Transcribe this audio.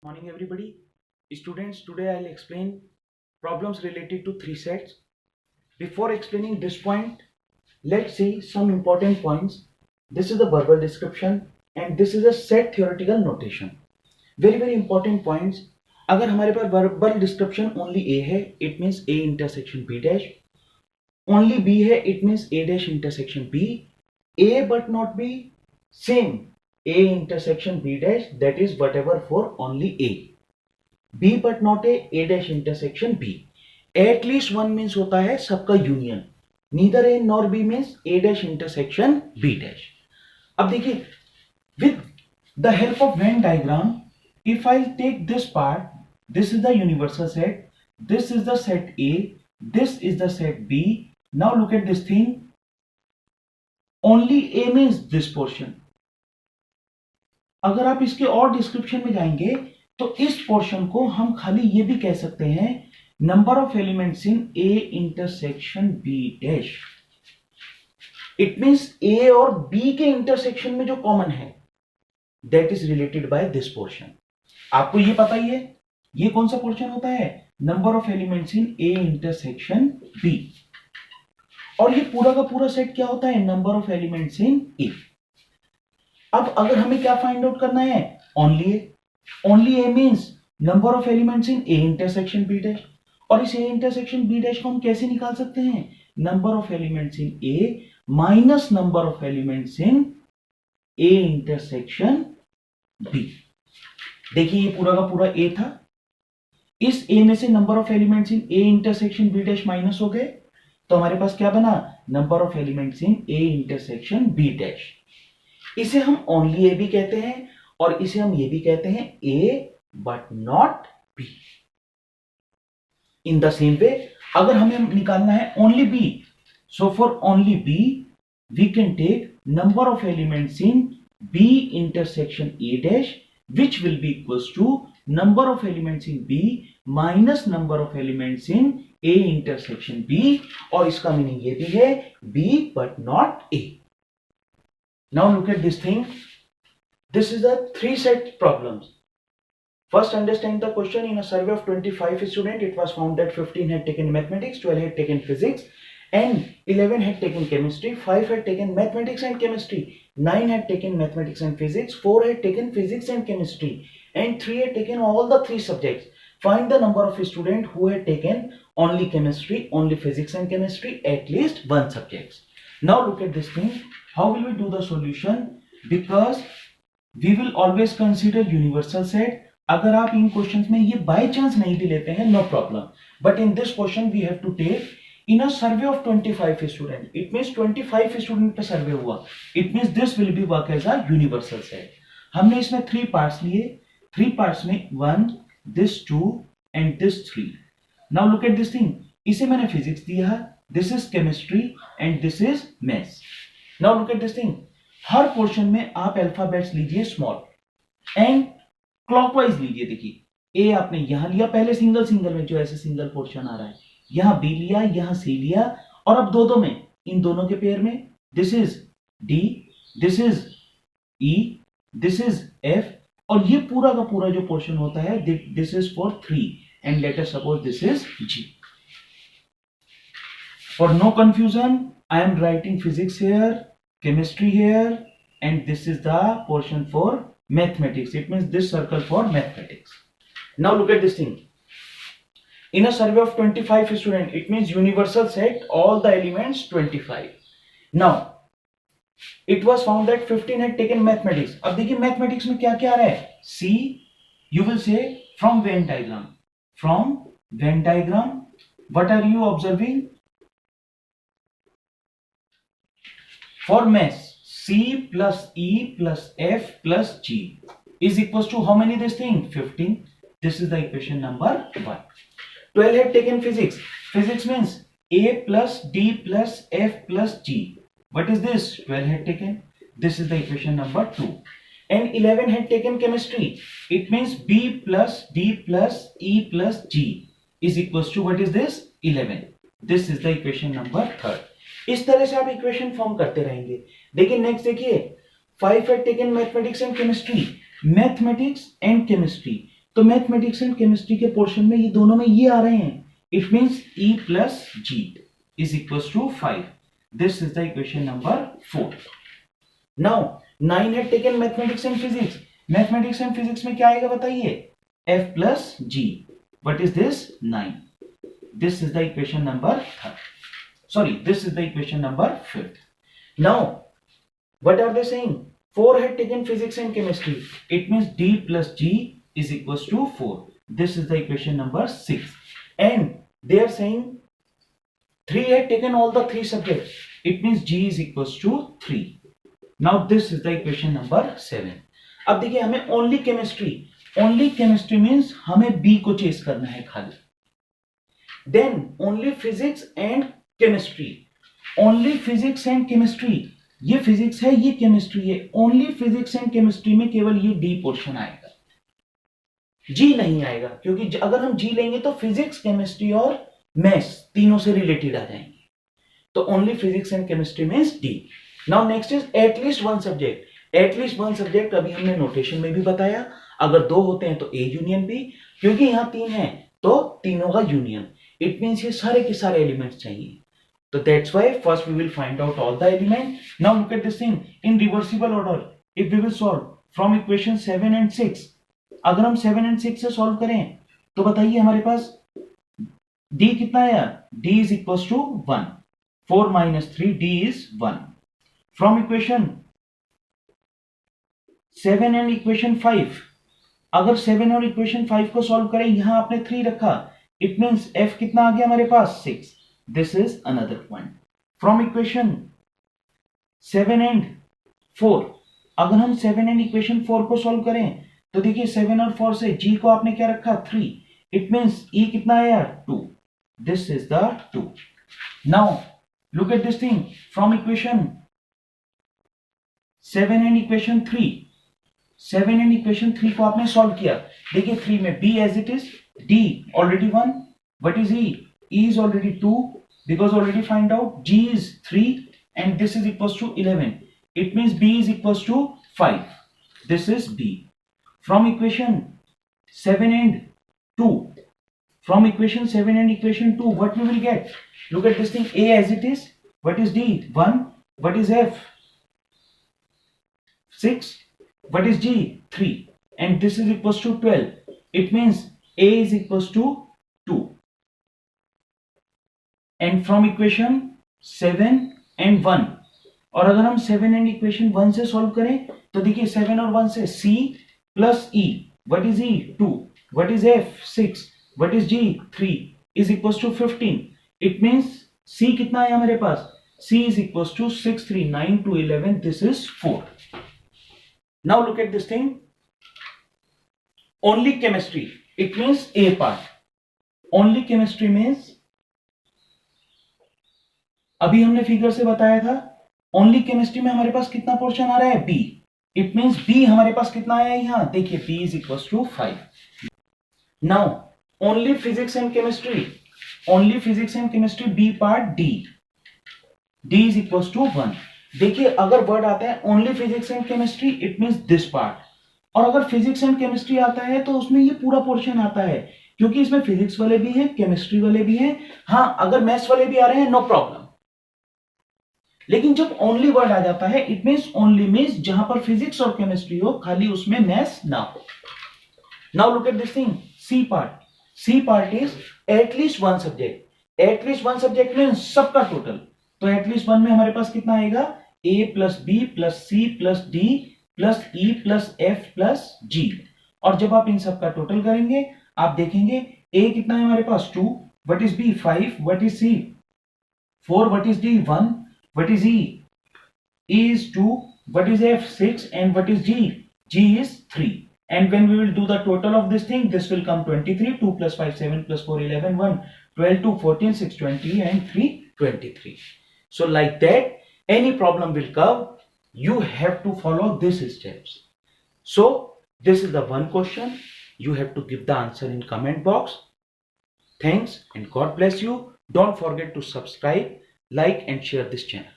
Morning everybody. Students, today I'll explain problems related to three sets. Before explaining this point, let's see some important points. This is the verbal description and this is a set theoretical notation. Very important points. अगर हमारे पास verbal description only A है, it means A intersection B dash. Only B है, it means A dash intersection B. A but not B, same. A intersection B dash, that is whatever for only A. B but not A dash intersection B. At least one means होता है सबका union. Neither A nor B means A dash intersection B dash. अब देखिए, with the help of Venn diagram, if I take this part, this is the universal set, this is the set A, this is the set B. Now look at this thing. Only A means this portion. अगर आप इसके और description में जाएंगे तो इस portion को हम खाली ये भी कह सकते हैं number of elements in A intersection B dash. It means A और बी के इंटरसेक्शन में जो कॉमन है that is related by this portion. आपको ये पता ही है ये कौन सा पोर्शन होता है, number of elements in A intersection B. और ये पूरा का पूरा सेट क्या होता है, number of elements in A. अब अगर हमें क्या फाइंड आउट करना है, only A. Only A means number of elements in A intersection B dash. और इस ए इंटरसेक्शन बी डैश को हम कैसे निकाल सकते हैं, number of elements in A minus number of elements in A intersection B. देखिए ये पूरा का पूरा ए था, इस ए में से number of elements in A intersection B dash minus हो गए तो हमारे पास क्या बना, number of elements in A intersection B dash. इसे हम ओनली ए भी कहते हैं और इसे हम ये भी कहते हैं A but not B. In the same way अगर हमें निकालना है only B, so for only B we can take number of elements in B intersection A dash which will be equals to number of elements in B minus number of elements in A intersection B. और इसका meaning ये भी है B but not A. Now look at this thing. This is the three set problems. First understand the question. In a survey of 25 students, it was found that 15 had taken mathematics, 12 had taken physics, and 11 had taken chemistry, 5 had taken mathematics and chemistry, 9 had taken mathematics and physics, 4 had taken physics and chemistry, and 3 had taken all the three subjects. Find the number of students who had taken only chemistry, only physics and chemistry, at least one subject. Now look at this thing. How will we do the solution? Because we will always consider universal set. अगर आप इन questions में ये by chance नहीं भी लेते हैं no problem, but in this question we have to take in a survey of 25 student. It means 25 student पे survey हुआ. It means this will be work as a universal set. हमने इसमें 3 parts लिए, 3 parts में 1 this 2 and this 3. Now look at this thing. इसे मैंने physics दिया, this is chemistry and this is maths. Now look at this thing. Her portion में आप alphabets लीजिए स्मॉल एंड क्लॉकवाइज लीजिए. देखिए ए आपने यहां लिया पहले सिंगल सिंगल में, जो ऐसे सिंगल पोर्शन आ रहा है, यहां बी लिया, यहां सी लिया, और अब दो में इन दोनों के पेयर में this is D, this is E, this is F, और ये पूरा का पूरा जो पोर्शन होता है this is for 3 and let us suppose this is G. For no confusion I am writing physics here, chemistry here, and this is the portion for mathematics. It means this circle for mathematics. Now look at this thing. In a survey of 25 students, it means universal set, all the elements 25. Now, it was found that 15 had taken mathematics. अब देखिए mathematics में क्या क्या आ रहा है. See, you will say from Venn diagram. From Venn diagram, what are you observing? For mass, C plus E plus F plus G is equals to how many this thing? 15. This is the equation number 1. 12 had taken physics. Physics means A plus D plus F plus G. What is this? 12 had taken. This is the equation number 2. And 11 had taken chemistry. It means B plus D plus E plus G is equals to what is this? 11. This is the equation number 3. इस तरह से आप equation form करते रहेंगे. देखिए next देखिए, 5 had taken mathematics and chemistry. Mathematics and chemistry. तो mathematics and chemistry के पोर्शन में ये दोनों में ये आ रहे हैं. It means E plus G is equals to 5. This is the equation number 4. Now 9 had taken mathematics and physics. Mathematics and physics में क्या आएगा बताइए? F plus G. What is this? 9. This is the equation number 3rd. Sorry, this is the equation number 5th. Now, what are they saying? 4 had taken physics and chemistry. It means D plus G is equals to 4. This is the equation number 6. And they are saying 3 had taken all the 3 subjects. It means G is equals to 3. Now this is the equation number 7. अब देखिए हमें only chemistry means हमें B को chess करना है खाली. Then only physics and chemistry. Only physics and chemistry. ये physics है, ये केमिस्ट्री है. ओनली फिजिक्स एंड केमिस्ट्री में केवल ये डी पोर्शन आएगा, जी नहीं आएगा, क्योंकि अगर हम जी लेंगे तो फिजिक्स, केमिस्ट्री और मैथ्स तीनों से रिलेटेड आ जाएंगे. तो only physics and chemistry means D. Now next is at least one subject. At least one subject अभी हमने नोटेशन में भी बताया, अगर 2 होते हैं तो ए यूनियन बी, क्योंकि यहां 3 है तो तीनों का यूनियन. इट मींस ये सारे के सारे एलिमेंट्स चाहिए. So that's why first we will find out all the elements. Now look at this thing in reversible order. If we will solve from equation 7 and 6, अगर हम 7 and 6 से solve करें तो बताइए हमारे पास d कितना आया? d is equals to 1. 4 minus 3, d is 1. From equation 7 and equation 5, अगर 7 और equation 5 को solve करें, यहां आपने 3 रखा, it means f कितना आ गया हमारे पास? 6. This is another point. From equation 7 and 4, अगर हम 7 and equation 4 को solve करें तो देखिए 7 और 4 से g को आपने क्या रखा? 3. It means E कितना आया? 2. This is the 2. Now look at this thing. From equation 7 and equation 3, 7 and equation 3 को आपने solve किया. देखिए 3 में B as it is, D already 1. What is E? E is already 2, because already find out G is 3 and this is equals to 11. It means B is equals to 5. This is B. From equation 7 and 2, from equation 7 and equation 2, what we will get? Look at this thing, A as it is. What is D? 1. What is F? 6. What is G? 3. And this is equals to 12. It means A is equals to 2. And from equation 7 and 1, और अगर हम 7 and equation 1 से solve करें तो देखिए 7 और 1 से C plus E. What is E? 2. What is F? 6. What is G? 3 is equals to 15. It means C कितना है हमारे पास? C is equals to 6, 3, 9 to 11. This is 4. Now look at this thing. Only chemistry. It means A part. Only chemistry means, अभी हमने figure से बताया था, only chemistry में हमारे पास कितना पोर्शन आ रहा है? बी. इट मींस बी हमारे पास कितना आया है यहां? देखिए B is equals to 5. Now only physics and chemistry, only physics and chemistry B part D, D is equals to 1. देखिए अगर वर्ड आता है only physics and chemistry, it means this part. और अगर फिजिक्स एंड केमिस्ट्री आता है तो उसमें ये पूरा पोर्शन आता है, क्योंकि इसमें फिजिक्स वाले भी हैं, केमिस्ट्री वाले भी हैं. हाँ, अगर मैथ्स वाले भी आ रहे हैं, नो प्रॉब्लम. लेकिन जब ओनली वर्ड आ जाता है, इट मींस ओनली मींस जहां पर फिजिक्स और केमिस्ट्री हो, खाली उसमें मैथ्स ना हो. Now look at this thing, C part. C part is at least one subject. At least one subject means सबका टोटल. तो एटलीस्ट वन में हमारे पास कितना आएगा? A plus B plus C plus D plus E plus F plus G. और जब आप इन सब का टोटल करेंगे, आप देखेंगे A कितना है हमारे पास? 2. What is B? 5. What is C? 4. What is D? 1. What is E? E is 2. What is F? 6. And what is G? G is 3. And when we will do the total of this thing, this will come 23. 2 plus 5, 7 plus 4, 11, 1. 12, 2, 14, 6, 20 and 3, 23. So like that, any problem will come. You have to follow these steps. So this is the one question. You have to give the answer in comment box. Thanks and God bless you. Don't forget to subscribe, like and share this channel.